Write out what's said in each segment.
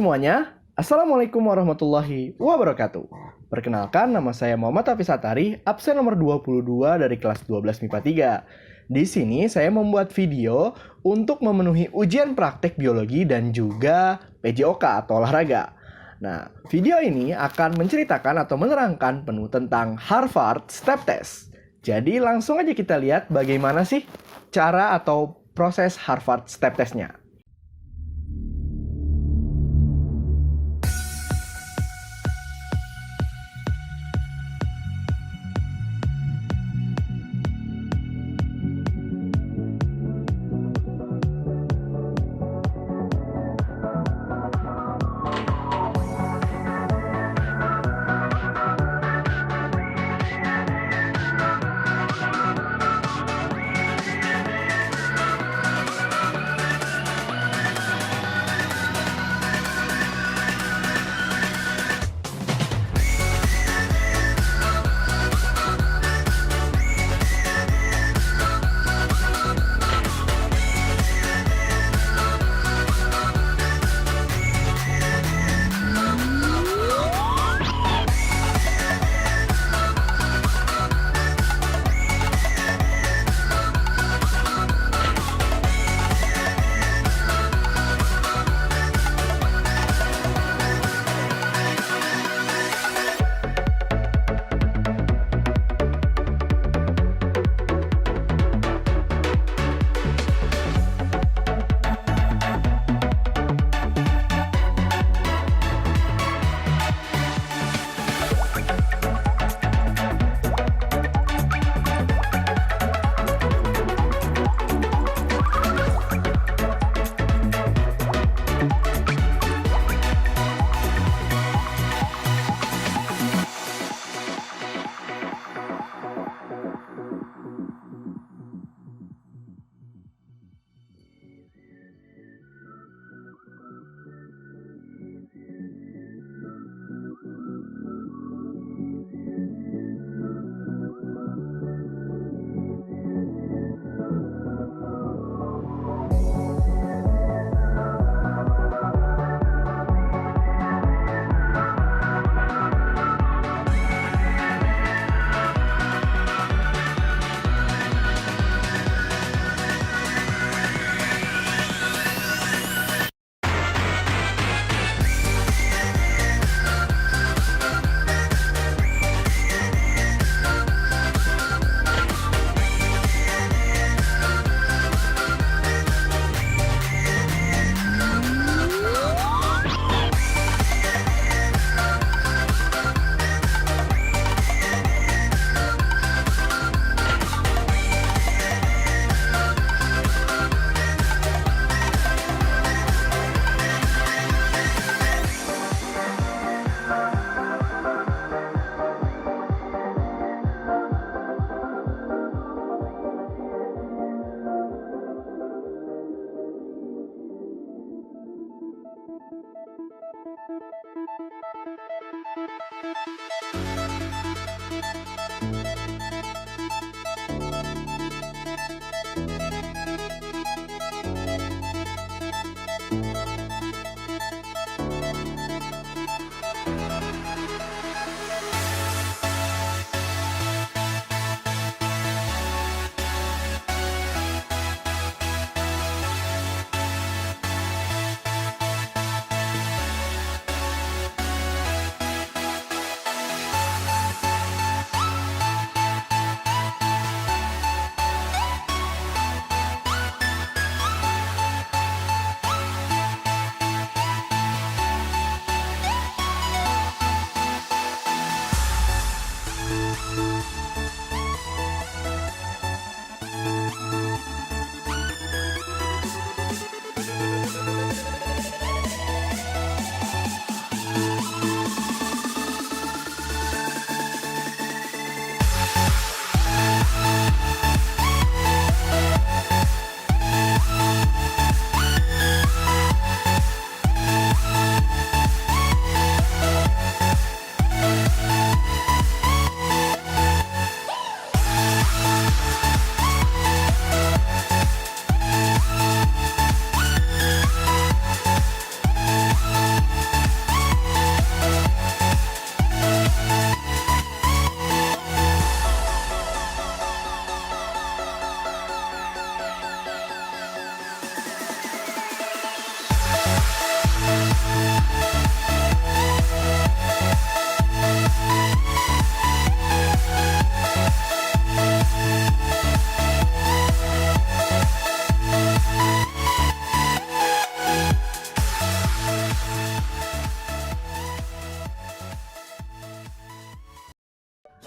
semuanya, Assalamualaikum warahmatullahi wabarakatuh. Perkenalkan, nama saya Muhammad Hafiz Satari, absen nomor 22 dari kelas 12 MIPA 3. Di sini saya membuat video untuk memenuhi ujian praktek biologi dan juga PJOK atau olahraga. Nah, video ini akan menceritakan atau menerangkan penuh tentang Harvard Step Test. Jadi langsung aja kita lihat bagaimana sih cara atau proses Harvard Step Test-nya.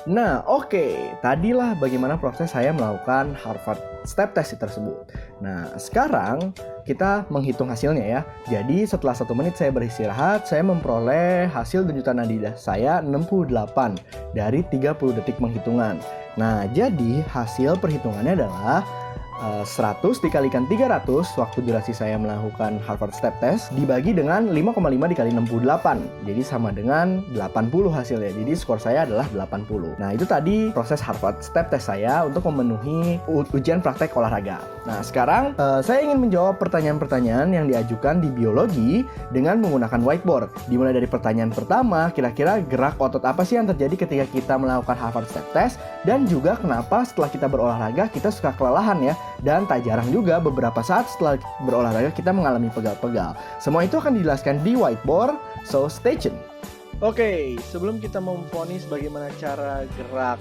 Nah, oke. Tadilah bagaimana proses saya melakukan Harvard Step Test tersebut. Nah, sekarang kita menghitung hasilnya ya. Jadi setelah 1 menit saya beristirahat, saya memperoleh hasil denyutan nadi saya 68 dari 30 detik penghitungan. Nah, jadi hasil perhitungannya adalah 100 dikalikan 300 waktu durasi saya melakukan Harvard Step Test dibagi dengan 5,5 dikali 68. Jadi sama dengan 80 hasilnya. Jadi skor saya adalah 80. Nah, itu tadi proses Harvard Step Test saya untuk memenuhi ujian praktek olahraga. Nah, sekarang saya ingin menjawab pertanyaan-pertanyaan yang diajukan di biologi dengan menggunakan whiteboard. Dimulai dari pertanyaan pertama, kira-kira gerak otot apa sih yang terjadi ketika kita melakukan Harvard Step Test, dan juga kenapa setelah kita berolahraga kita suka kelelahan ya. Dan tak jarang juga beberapa saat setelah berolahraga kita mengalami pegal-pegal. Semua itu akan dijelaskan di whiteboard, so stay tune. Oke, sebelum kita memvonis bagaimana cara gerak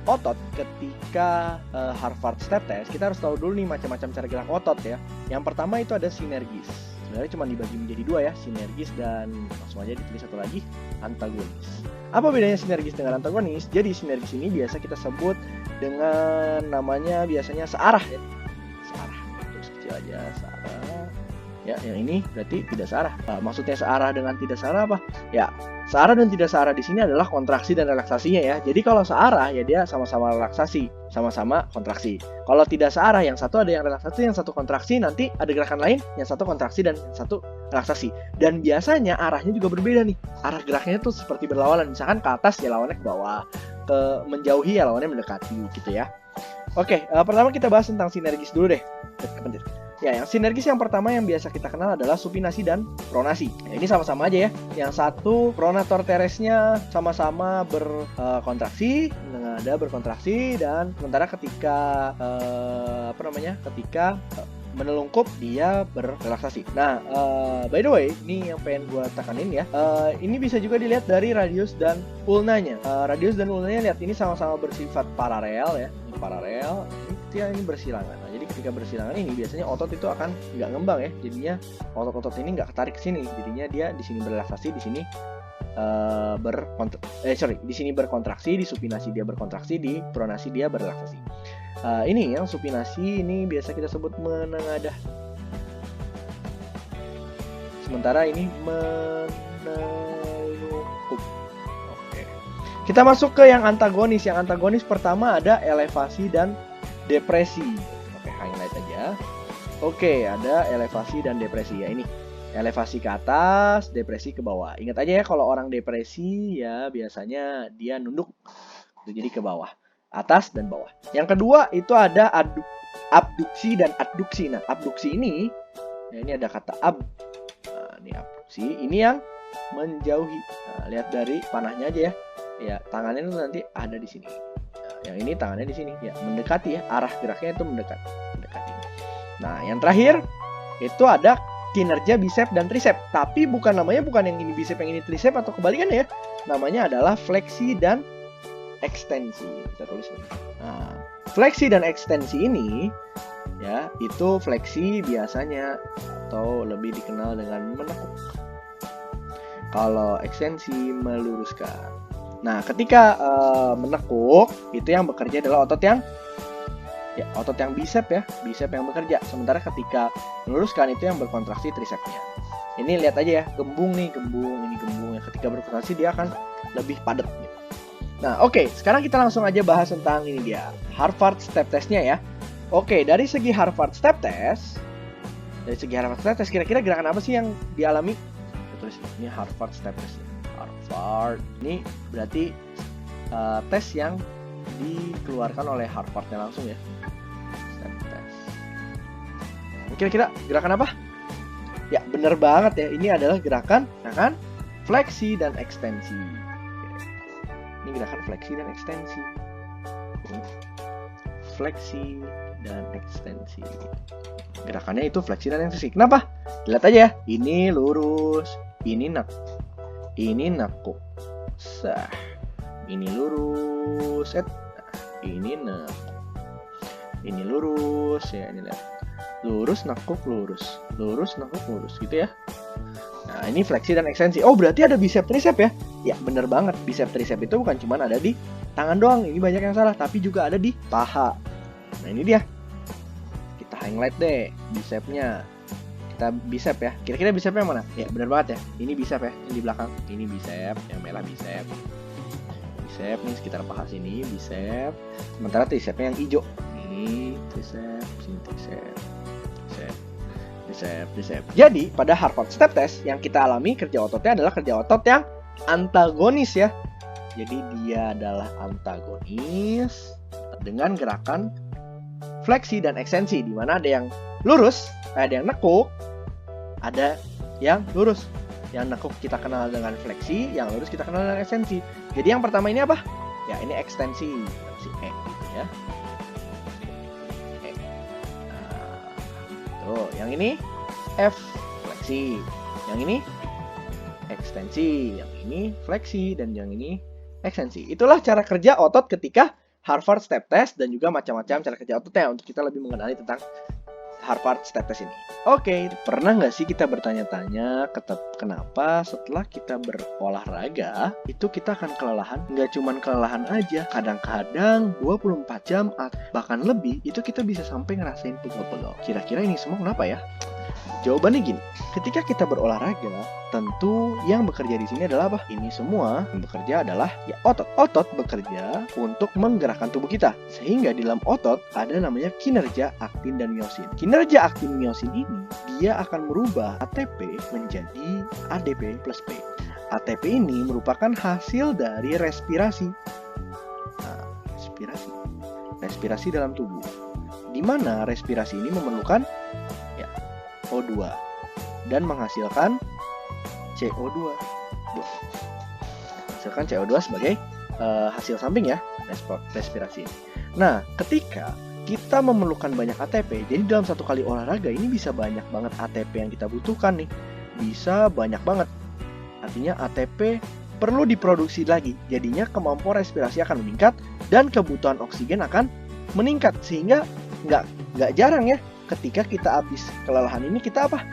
otot ketika Harvard Step Test, kita harus tahu dulu nih macam-macam cara gerak otot ya. Yang pertama itu ada sinergis. Sebenarnya cuma dibagi menjadi 2 ya, sinergis dan langsung aja ditulis satu lagi, antagonis. Apa bedanya sinergis dengan antagonis? Jadi sinergis ini biasa kita sebut dengan namanya biasanya searah ya. Searah, terus kecil aja, searah. Ya, yang ini berarti tidak searah. Maksudnya searah dengan tidak searah apa? Ya, searah dan tidak searah di sini adalah kontraksi dan relaksasinya ya. Jadi kalau searah ya dia sama-sama relaksasi, sama-sama kontraksi. Kalau tidak searah, yang satu ada yang relaksasi, yang satu kontraksi, nanti ada gerakan lain, yang satu kontraksi dan yang satu relaksasi. Dan biasanya arahnya juga berbeda nih. Arah geraknya tuh seperti berlawanan. Misalkan ke atas ya lawannya ke bawah, ke menjauhi ya lawannya mendekati gitu ya. Oke, pertama kita bahas tentang sinergis dulu deh. Ya, yang sinergis yang pertama yang biasa kita kenal adalah supinasi dan pronasi. Ya, ini sama-sama aja ya. Yang satu pronator teresnya sama-sama berkontraksi, nada berkontraksi, dan sementara ketika ketika menelungkup dia berrelaksasi. Nah, by the way, ini yang pengen gue tekanin ya. Ini bisa juga dilihat dari radius dan ulnanya. Radius dan ulnanya lihat ini sama-sama bersifat paralel ya. Ini paralel, ini bersilangan. Nah, jadi ketika bersilangan ini biasanya otot itu akan nggak ngembang ya. Jadinya otot-otot ini nggak ketarik ke sini. Jadinya dia di sini berrelaksasi, di sini di sini berkontraksi, di supinasi dia berkontraksi, di pronasi dia berrelaksasi. Ini yang supinasi ini biasa kita sebut menengadah. Sementara ini menelungkup. Oke. Kita masuk ke yang antagonis. Yang antagonis pertama ada elevasi dan depresi. Oke, highlight aja. Oke, ada elevasi dan depresi ya ini. Elevasi ke atas, depresi ke bawah. Ingat aja ya kalau orang depresi ya biasanya dia nunduk. Jadi ke bawah. Atas dan bawah. Yang kedua itu ada abduksi dan adduksi. Nah, abduksi ini, ya ini ada kata ab. Nah, ini abduksi. Ini yang menjauhi. Nah, lihat dari panahnya aja ya. Ya, tangannya itu nanti ada di sini. Nah, yang ini tangannya di sini. Ya, mendekati ya. Arah geraknya itu mendekati. Nah, yang terakhir itu ada kinerja bicep dan tricep. Tapi namanya bukan yang ini bicep, yang ini tricep atau kebalikannya ya. Namanya adalah fleksi dan ekstensi. Kita tulis ini. Nah, fleksi dan ekstensi ini ya, itu fleksi biasanya atau lebih dikenal dengan menekuk. Kalau ekstensi meluruskan. Nah, ketika menekuk itu yang bekerja adalah otot yang bicep ya, bicep yang bekerja. Sementara ketika meluruskan itu yang berkontraksi tricepnya. Ini lihat aja ya, gembung nih, ini gembung ya. Ketika berkontraksi dia akan lebih padat gitu. Nah, oke, sekarang kita langsung aja bahas tentang ini dia, Harvard Step Test-nya ya. Oke, dari segi Harvard Step Test, kira-kira gerakan apa sih yang dialami? Terus ini Harvard Step Test. Harvard, ini berarti tes yang dikeluarkan oleh Harvard-nya langsung ya. Step Test. Kira-kira gerakan apa? Ya, bener banget ya. Ini adalah gerakan fleksi dan ekstensi. Ini gerakan fleksi dan ekstensi. Fleksi dan ekstensi. Gerakannya itu fleksi dan ekstensi. Kenapa? Lihat aja ya. Ini lurus, ini nekuk. Sah. Ini lurus, ini nekuk. Ini lurus ya, ini lihat. Lurus, nekuk, lurus. Lurus, nekuk, lurus gitu ya. Nah, ini fleksi dan ekstensi. Oh, berarti ada bicep tricep ya? Ya, bener banget. Bicep tricep itu bukan cuma ada di tangan doang, ini banyak yang salah, tapi juga ada di paha. Nah ini dia, kita highlight deh bicepnya. Kita bicep ya, kira-kira bicepnya yang mana? Ya benar banget ya, ini bicep ya, yang di belakang. Ini bicep, yang merah bicep. Bicep nih sekitar paha sini, bicep. Sementara tricepnya yang hijau. Ini tricep, sini tricep. Bicep. Jadi pada Harvard Step Test yang kita alami kerja ototnya adalah kerja otot yang antagonis ya. Jadi dia adalah antagonis dengan gerakan fleksi dan ekstensi, di mana ada yang lurus, ada yang nekuk, ada yang lurus. Yang nekuk kita kenal dengan fleksi, yang lurus kita kenal dengan ekstensi. Jadi yang pertama ini apa? Ya ini ekstensi, si E gitu ya. Tuh, yang ini F fleksi, yang ini ekstensi, yang ini fleksi, dan yang ini ekstensi. Itulah cara kerja otot ketika Harvard Step Test dan juga macam-macam cara kerja ototnya untuk kita lebih mengenali tentang Harvard Step Test ini. Oke, pernah nggak sih kita bertanya-tanya kenapa setelah kita berolahraga itu kita akan kelelahan? Nggak cuman kelelahan aja, kadang-kadang 24 jam bahkan lebih itu kita bisa sampai ngerasain pegel-pegel. Kira-kira ini semua kenapa ya? Jawabannya gini, ketika kita berolahraga, tentu yang bekerja di sini adalah apa? Ini semua yang bekerja adalah ya otot. Otot bekerja untuk menggerakkan tubuh kita. Sehingga di dalam otot ada namanya kinerja aktin dan miosin. Kinerja aktin miosin ini, dia akan merubah ATP menjadi ADP plus P. ATP ini merupakan hasil dari respirasi. Nah, respirasi dalam tubuh. Di mana respirasi ini memerlukan O2 dan menghasilkan CO2. Menghasilkan CO2 sebagai hasil samping ya respirasi. Nah, ketika kita memerlukan banyak ATP, jadi dalam satu kali olahraga ini bisa banyak banget ATP yang kita butuhkan nih. Bisa banyak banget. Artinya ATP perlu diproduksi lagi. Jadinya kemampuan respirasi akan meningkat dan kebutuhan oksigen akan meningkat. Sehingga nggak jarang ya, ketika kita habis kelelahan ini kita apa?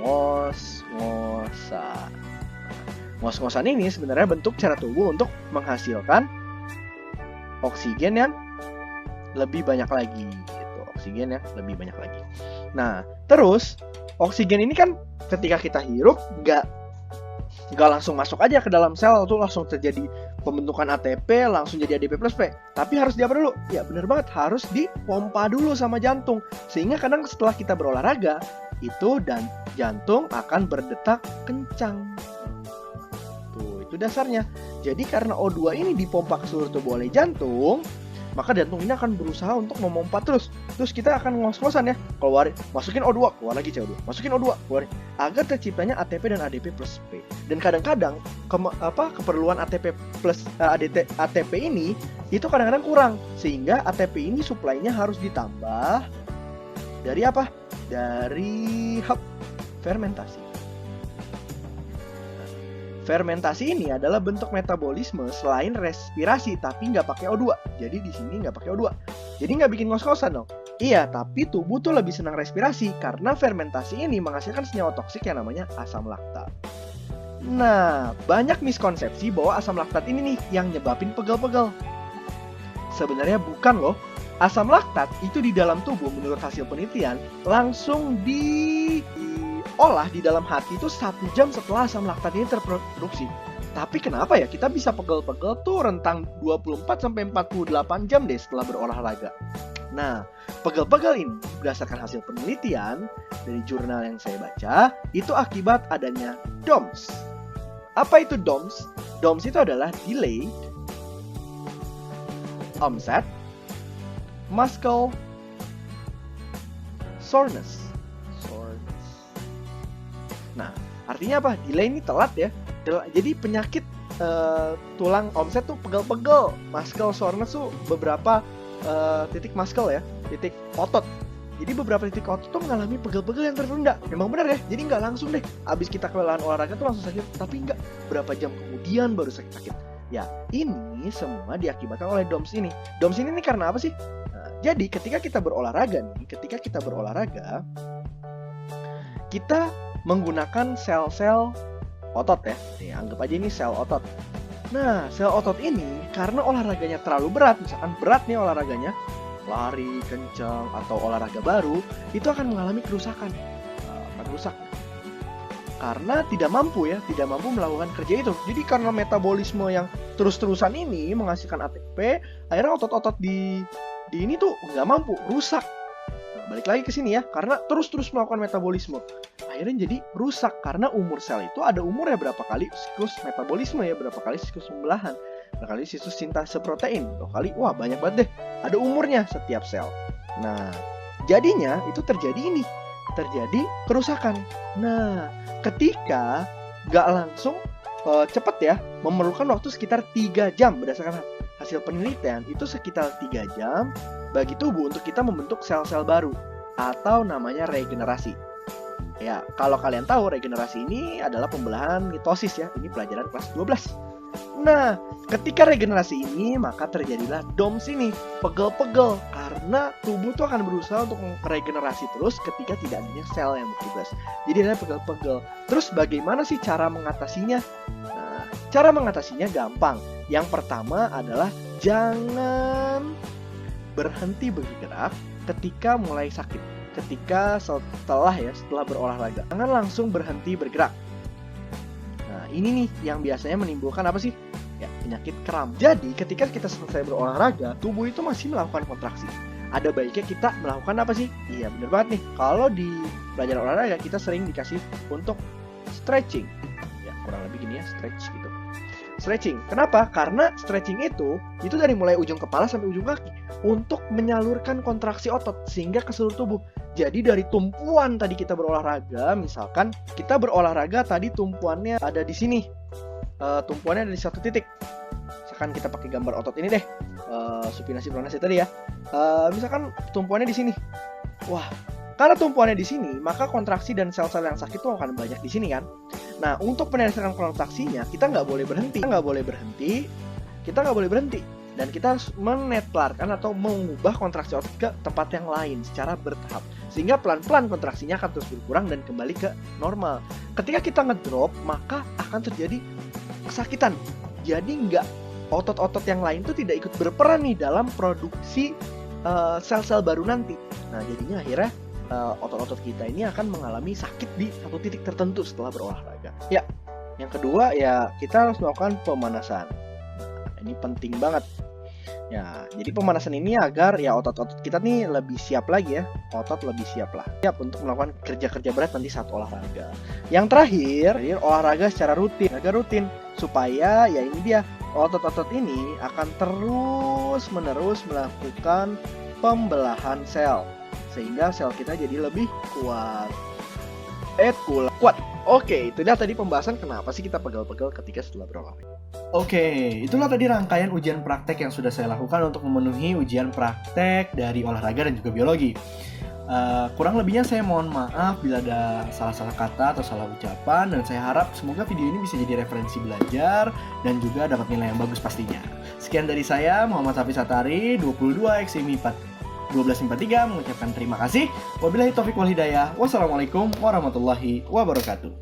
Ngos-ngosan. Ngos-ngosan ini sebenarnya bentuk cara tubuh untuk menghasilkan oksigen yang lebih banyak lagi gitu. Oksigen yang lebih banyak lagi. Nah, terus oksigen ini kan ketika kita hirup nggak langsung masuk aja ke dalam sel, tuh langsung terjadi pembentukan ATP, langsung jadi ADP plus P. Tapi harus diapa dulu? Ya benar banget, harus dipompa dulu sama jantung. Sehingga kadang setelah kita berolahraga, itu dan jantung akan berdetak kencang. Tuh, itu dasarnya. Jadi karena O2 ini dipompa ke seluruh tubuh oleh jantung, maka jantung ini akan berusaha untuk memompa terus. Terus kita akan ngos-ngosan ya, keluarin, masukin O2, keluar lagi CO2, masukin O2, keluarin, agar terciptanya ATP dan ADP plus P. Dan kadang-kadang keperluan ATP plus ATP ini itu kadang-kadang kurang, sehingga ATP ini suplainya harus ditambah dari apa? Dari fermentasi. Fermentasi ini adalah bentuk metabolisme selain respirasi, tapi nggak pakai O2. Jadi di sini nggak pakai O2. Jadi nggak bikin ngos-ngosan dong. Iya, tapi tubuh tuh lebih senang respirasi karena fermentasi ini menghasilkan senyawa toksik yang namanya asam laktat. Nah, banyak miskonsepsi bahwa asam laktat ini nih yang nyebabin pegel-pegel. Sebenarnya bukan loh. Asam laktat itu di dalam tubuh menurut hasil penelitian langsung diolah di dalam hati itu 1 jam setelah asam laktat ini terproduksi. Tapi kenapa ya kita bisa pegel-pegel tuh rentang 24-48 jam deh setelah berolahraga. Nah, pegel-pegel ini berdasarkan hasil penelitian dari jurnal yang saya baca, itu akibat adanya DOMS. Apa itu DOMS? DOMS itu adalah Delayed Onset Muscle Soreness. Nah, artinya apa? Delay ini telat ya. Jadi penyakit tulang onset tuh pegel-pegel. Muscle soreness tuh beberapa titik muscle ya, titik otot. Jadi beberapa titik otot tuh mengalami pegel-pegel yang tertunda. Memang benar ya. Jadi nggak langsung deh. Abis kita kelelahan olahraga tuh langsung sakit. Tapi nggak. Berapa jam kemudian baru sakit-sakit. Ya, ini semua diakibatkan oleh DOMS ini. DOMS ini karena apa sih? Nah, jadi ketika kita berolahraga, kita menggunakan sel-sel otot ya. Nih, anggap aja ini sel otot. Nah, sel otot ini karena olahraganya terlalu berat, misalkan berat nih olahraganya, lari kencang atau olahraga baru, itu akan mengalami kerusakan. Akan rusak. Karena tidak mampu melakukan kerja itu. Jadi karena metabolisme yang terus-terusan ini menghasilkan ATP, akhirnya otot-otot di ini tuh nggak mampu, rusak. Nah, balik lagi ke sini ya, karena terus-terus melakukan metabolisme. Akhirnya jadi rusak karena umur sel itu ada umurnya berapa kali siklus metabolisme ya, berapa kali siklus pembelahan, berapa kali siklus sintase protein, berapa kali, wah banyak banget deh, ada umurnya setiap sel. Nah, jadinya itu terjadi kerusakan. Nah, ketika nggak langsung cepat ya, memerlukan waktu sekitar 3 jam berdasarkan hasil penelitian, itu sekitar 3 jam bagi tubuh untuk kita membentuk sel-sel baru atau namanya regenerasi. Ya, kalau kalian tahu regenerasi ini adalah pembelahan mitosis ya. Ini pelajaran kelas 12. Nah, ketika regenerasi ini maka terjadilah DOMS ini, pegel-pegel, karena tubuh tuh akan berusaha untuk meregenerasi terus ketika tidak adanya sel yang bertugas. Jadi ada pegel-pegel. Terus bagaimana sih cara mengatasinya? Nah, cara mengatasinya gampang. Yang pertama adalah jangan berhenti bergerak ketika mulai sakit. Ketika setelah berolahraga, jangan langsung berhenti bergerak. Nah, ini nih yang biasanya menimbulkan apa sih? Ya, penyakit kram. Jadi, ketika kita selesai berolahraga, tubuh itu masih melakukan kontraksi. Ada baiknya kita melakukan apa sih? Iya, bener banget nih. Kalau di pelajaran olahraga, kita sering dikasih untuk stretching. Ya, kurang lebih gini ya, stretch gitu. Stretching. Kenapa? Karena stretching itu dari mulai ujung kepala sampai ujung kaki untuk menyalurkan kontraksi otot sehingga ke seluruh tubuh. Jadi dari tumpuan tadi kita berolahraga, misalkan kita berolahraga tadi tumpuannya ada di sini, tumpuannya ada di satu titik. Misalkan kita pakai gambar otot ini deh, supinasi pronasi tadi ya. Misalkan tumpuannya di sini. Wah, karena tumpuannya di sini, maka kontraksi dan sel-sel yang sakit itu akan banyak di sini kan. Nah, untuk penyelesaian kontraksinya, kita nggak boleh berhenti. Dan kita harus menetlarkan atau mengubah kontraksi otot ke tempat yang lain secara bertahap. Sehingga pelan-pelan kontraksinya akan terus berkurang dan kembali ke normal. Ketika kita ngedrop, maka akan terjadi kesakitan. Jadi otot-otot yang lain itu tidak ikut berperan nih dalam produksi sel-sel baru nanti. Nah, jadinya akhirnya otot-otot kita ini akan mengalami sakit di satu titik tertentu setelah berolahraga. Ya, yang kedua ya kita harus melakukan pemanasan. Ini penting banget. Ya, jadi pemanasan ini agar ya otot-otot kita nih lebih siap lagi ya. Otot lebih siap untuk melakukan kerja-kerja berat nanti saat olahraga. Yang terakhir olahraga secara rutin supaya ya ini dia, otot-otot ini akan terus-menerus melakukan pembelahan sel sehingga sel kita jadi lebih kuat. Oke, itu dia tadi pembahasan kenapa sih kita pegel-pegel ketika setelah berolahraga. Oke, itulah tadi rangkaian ujian praktek yang sudah saya lakukan untuk memenuhi ujian praktek dari olahraga dan juga biologi. Kurang lebihnya saya mohon maaf bila ada salah-salah kata atau salah ucapan, dan saya harap semoga video ini bisa jadi referensi belajar dan juga dapat nilai yang bagus pastinya. Sekian dari saya, Muhammad Hafiz Satari, 22 XIMI 1243, mengucapkan terima kasih. Wabillahi taufiq wal hidayah. Wassalamualaikum warahmatullahi wabarakatuh.